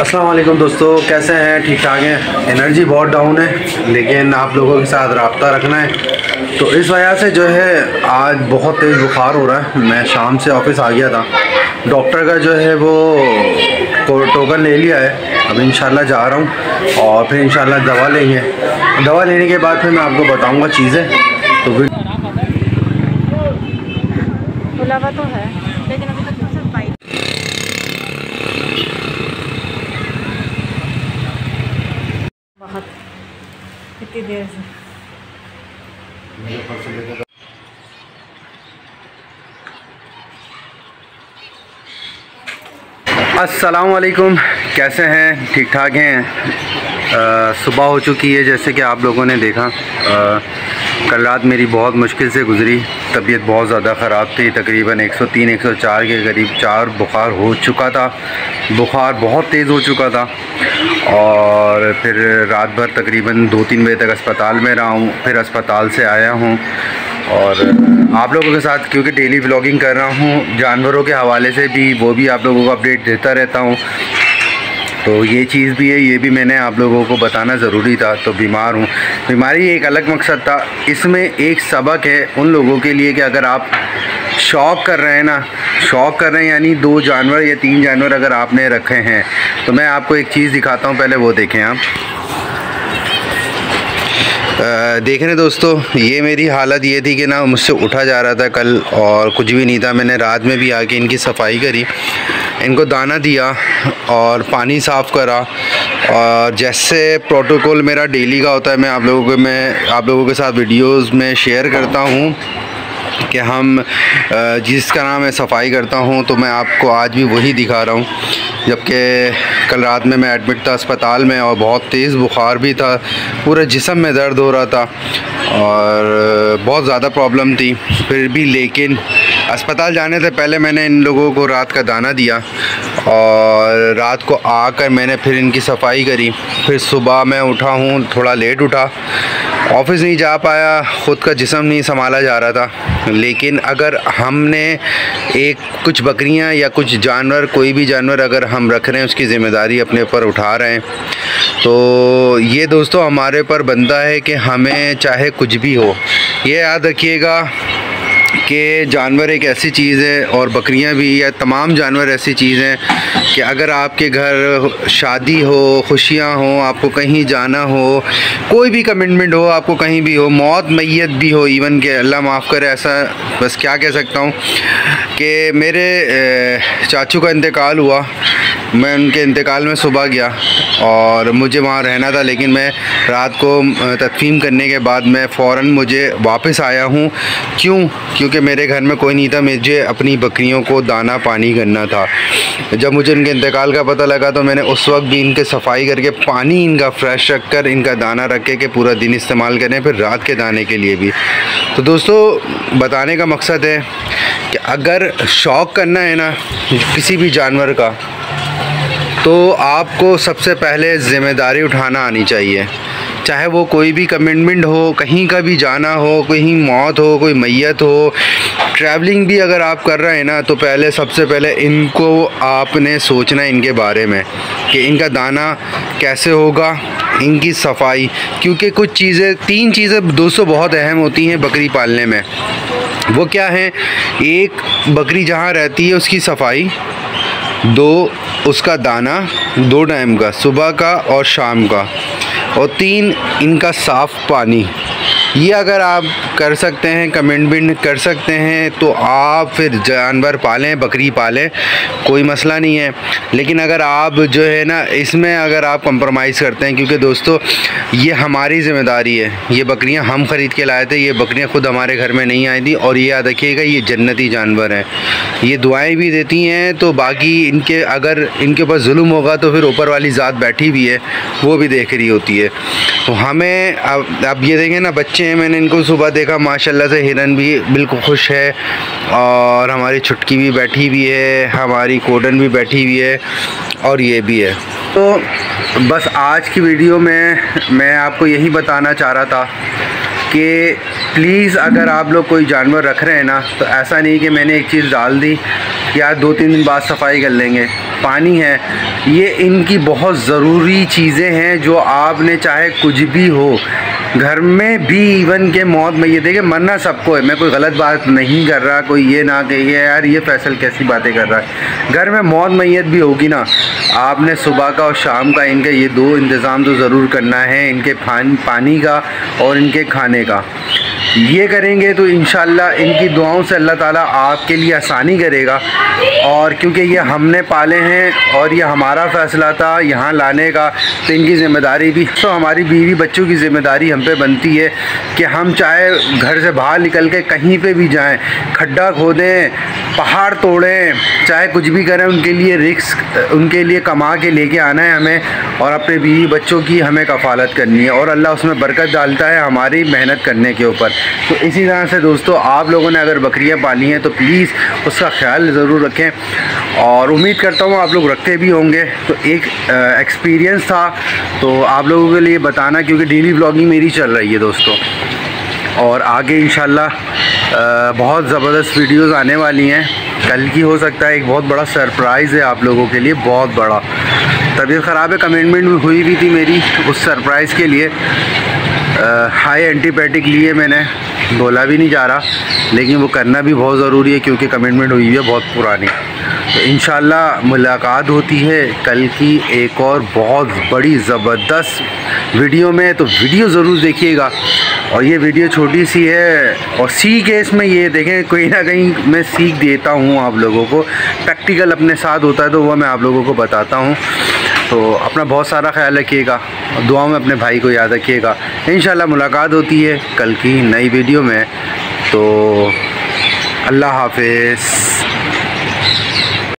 अस्सलाम वालेकुम दोस्तों, कैसे हैं? ठीक ठाक हैं। एनर्जी बहुत डाउन है, लेकिन आप लोगों के साथ रब्ता रखना है। तो इस वजह से जो है आज बहुत तेज़ बुखार हो रहा है। मैं शाम से ऑफिस आ गया था, डॉक्टर का जो है वो टोकन ले लिया है। अब इंशाल्लाह जा रहा हूँ और फिर इंशाल्लाह दवा लेंगे। दवा लेने के बाद फिर मैं आपको बताऊँगा चीज़ें। तो फिर बुलावा तो है, लेकिन अभी तक सिर्फ बाइक। बहुत कितनी देर से अस्सलाम वालेकुम, कैसे हैं? ठीक ठाक हैं। सुबह हो चुकी है, जैसे कि आप लोगों ने देखा। कल रात मेरी बहुत मुश्किल से गुज़री। तबीयत बहुत ज़्यादा ख़राब थी, तकरीबन 103-104 के करीब 4 बुखार हो चुका था। बुखार बहुत तेज़ हो चुका था और फिर रात भर तकरीबन 2-3 बजे तक अस्पताल में रहा हूँ। फिर अस्पताल से आया हूँ और आप लोगों के साथ क्योंकि डेली व्लॉगिंग कर रहा हूँ जानवरों के हवाले से भी, वो भी आप लोगों को अपडेट देता रहता हूँ। तो ये चीज़ भी है, ये भी मैंने आप लोगों को बताना ज़रूरी था। तो बीमार हूँ, बीमारी एक अलग मकसद था। इसमें एक सबक है उन लोगों के लिए कि अगर आप शौक़ कर रहे हैं ना, शौक़ कर रहे हैं यानी 2 जानवर या 3 जानवर अगर आपने रखे हैं, तो मैं आपको एक चीज़ दिखाता हूँ, पहले वो देखें आप। देख रहे दोस्तों, ये मेरी हालत ये थी कि ना मुझसे उठा जा रहा था कल और कुछ भी नहीं था। मैंने रात में भी आके इनकी सफाई करी, इनको दाना दिया और पानी साफ़ करा। और जैसे प्रोटोकॉल मेरा डेली का होता है, मैं आप लोगों के साथ वीडियोस में शेयर करता हूँ कि हम जिसका नाम है सफाई करता हूँ, तो मैं आपको आज भी वही दिखा रहा हूँ। जबकि कल रात में मैं एडमिट था अस्पताल में और बहुत तेज़ बुखार भी था, पूरे जिस्म में दर्द हो रहा था और बहुत ज़्यादा प्रॉब्लम थी। फिर भी लेकिन अस्पताल जाने से पहले मैंने इन लोगों को रात का दाना दिया और रात को आकर मैंने फिर इनकी सफाई करी। फिर सुबह मैं उठा हूँ, थोड़ा लेट उठा, ऑफिस नहीं जा पाया, ख़ुद का जिस्म नहीं संभाला जा रहा था। लेकिन अगर हमने कुछ बकरियां या कुछ जानवर, कोई भी जानवर अगर हम रख रहे हैं, उसकी ज़िम्मेदारी अपने ऊपर उठा रहे हैं, तो ये दोस्तों हमारे ऊपर बनता है कि हमें चाहे कुछ भी हो, ये याद रखिएगा कि जानवर एक ऐसी चीज़ है और बकरियां भी, या तमाम जानवर ऐसी चीज़ हैं कि अगर आपके घर शादी हो, खुशियां हो, आपको कहीं जाना हो, कोई भी कमिटमेंट हो, आपको कहीं भी हो, मौत मैयत भी हो, इवन के अल्लाह माफ़ करे, ऐसा बस क्या कह सकता हूँ कि मेरे चाचू का इंतकाल हुआ। मैं उनके इंतकाल में सुबह गया और मुझे वहाँ रहना था, लेकिन मैं रात को तदफीन करने के बाद मैं फ़ौरन मुझे वापस आया हूँ। क्योंकि मेरे घर में कोई नहीं था, मुझे अपनी बकरियों को दाना पानी करना था। जब मुझे इनके इंतकाल का पता लगा तो मैंने उस वक्त भी इनके सफाई करके, पानी इनका फ्रेश रख कर, इनका दाना रख के पूरा दिन इस्तेमाल करें, फिर रात के दाने के लिए भी। तो दोस्तों बताने का मकसद है कि अगर शौक़ करना है ना किसी भी जानवर का, तो आपको सबसे पहले ज़िम्मेदारी उठाना आनी चाहिए। चाहे वो कोई भी कमिटमेंट हो, कहीं का भी जाना हो, कहीं मौत हो, कोई मैयत हो, ट्रैवलिंग भी अगर आप कर रहे हैं ना, तो पहले सबसे पहले इनको आपने सोचना है इनके बारे में कि इनका दाना कैसे होगा, इनकी सफाई। क्योंकि कुछ चीज़ें, 3 चीज़ें दोस्तों बहुत अहम होती हैं बकरी पालने में। वो क्या हैं? एक, बकरी जहाँ रहती है उसकी सफाई। 2, उसका दाना 2 टाइम का, सुबह का और शाम का। और 3, इनका साफ़ पानी। ये अगर आप कर सकते हैं, कमिटमेंट कर सकते हैं, तो आप फिर जानवर पालें, बकरी पालें, कोई मसला नहीं है। लेकिन अगर आप जो है ना इसमें अगर आप कंप्रोमाइज़ करते हैं, क्योंकि दोस्तों ये हमारी ज़िम्मेदारी है, ये बकरियां हम ख़रीद के लाए थे, ये बकरियां खुद हमारे घर में नहीं आई थी। और ये याद रखिएगा, ये जन्नती जानवर हैं, ये दुआएं भी देती हैं। तो बाकी इनके अगर इनके ऊपर जुल्म होगा तो फिर ऊपर वाली ज़ात बैठी भी है, वो भी देख रही होती है। तो हमें अब ये देखें ना, बच्चे हैं, मैंने इनको सुबह देखा, माशाल्लाह से हिरन भी बिल्कुल खुश है और हमारी छुटकी भी बैठी हुई है, हमारी कोडन भी बैठी हुई है और ये भी है। तो बस आज की वीडियो में मैं आपको यही बताना चाह रहा था कि प्लीज़ अगर आप लोग कोई जानवर रख रहे हैं ना, तो ऐसा नहीं कि मैंने एक चीज़ डाल दी या 2-3 दिन बाद सफाई कर लेंगे। पानी है, ये इनकी बहुत ज़रूरी चीज़ें हैं जो आपने चाहे कुछ भी हो घर में भी इवन के मौत में, ये देखे मरना सबको है, मैं कोई गलत बात नहीं कर रहा, कोई ये ना कहिए यार ये फैसल कैसी बातें कर रहा है, घर में मौत मैयत भी होगी ना, आपने सुबह का और शाम का इनके ये 2 इंतज़ाम तो ज़रूर करना है, इनके पानी का और इनके खाने का। ये करेंगे तो इंशाल्लाह इनकी दुआओं से अल्लाह ताला आपके लिए आसानी करेगा। और क्योंकि ये हमने पाले हैं और ये हमारा फ़ैसला था यहाँ लाने का, तो इनकी ज़िम्मेदारी भी तो हमारी बीवी बच्चों की ज़िम्मेदारी हम पे बनती है कि हम चाहे घर से बाहर निकल के कहीं पे भी जाएं, खड्डा खोदें, पहाड़ तोड़ें, चाहे कुछ भी करें, उनके लिए रिस्क, उनके लिए कमा के लेके आना है हमें और अपने बीवी बच्चों की हमें कफ़ालत करनी है और अल्लाह उसमें बरकत डालता है हमारी मेहनत करने के ऊपर। तो इसी तरह से दोस्तों आप लोगों ने अगर बकरियां पाली हैं तो प्लीज़ उसका ख्याल ज़रूर रखें और उम्मीद करता हूँ आप लोग रखते भी होंगे। तो एक एक्सपीरियंस था तो आप लोगों के लिए बताना, क्योंकि डेली व्लॉगिंग मेरी चल रही है दोस्तों और आगे इंशाल्लाह बहुत ज़बरदस्त वीडियोज़ आने वाली हैं। कल की हो सकता है एक बहुत बड़ा सरप्राइज़ है आप लोगों के लिए, बहुत बड़ा। तबीयत ख़राब है, कमिटमेंट भी हुई भी थी मेरी उस सरप्राइज़ के लिए, हाई एंटीबायोटिक लिए मैंने, बोला भी नहीं जा रहा, लेकिन वो करना भी बहुत ज़रूरी है क्योंकि कमिटमेंट हुई है बहुत पुरानी। तो इंशाल्लाह मुलाकात होती है कल की एक और बहुत बड़ी ज़बरदस्त वीडियो में, तो वीडियो ज़रूर देखिएगा। और ये वीडियो छोटी सी है और सीख है इसमें, ये देखें कोई ना कहीं मैं सीख देता हूँ आप लोगों को, प्रैक्टिकल अपने साथ होता है तो वह मैं आप लोगों को बताता हूँ। तो अपना बहुत सारा ख्याल रखिएगा और दुआ में अपने भाई को याद रखिएगा। इंशाल्लाह मुलाकात होती है कल की नई वीडियो में, तो अल्लाह हाफ़िज़।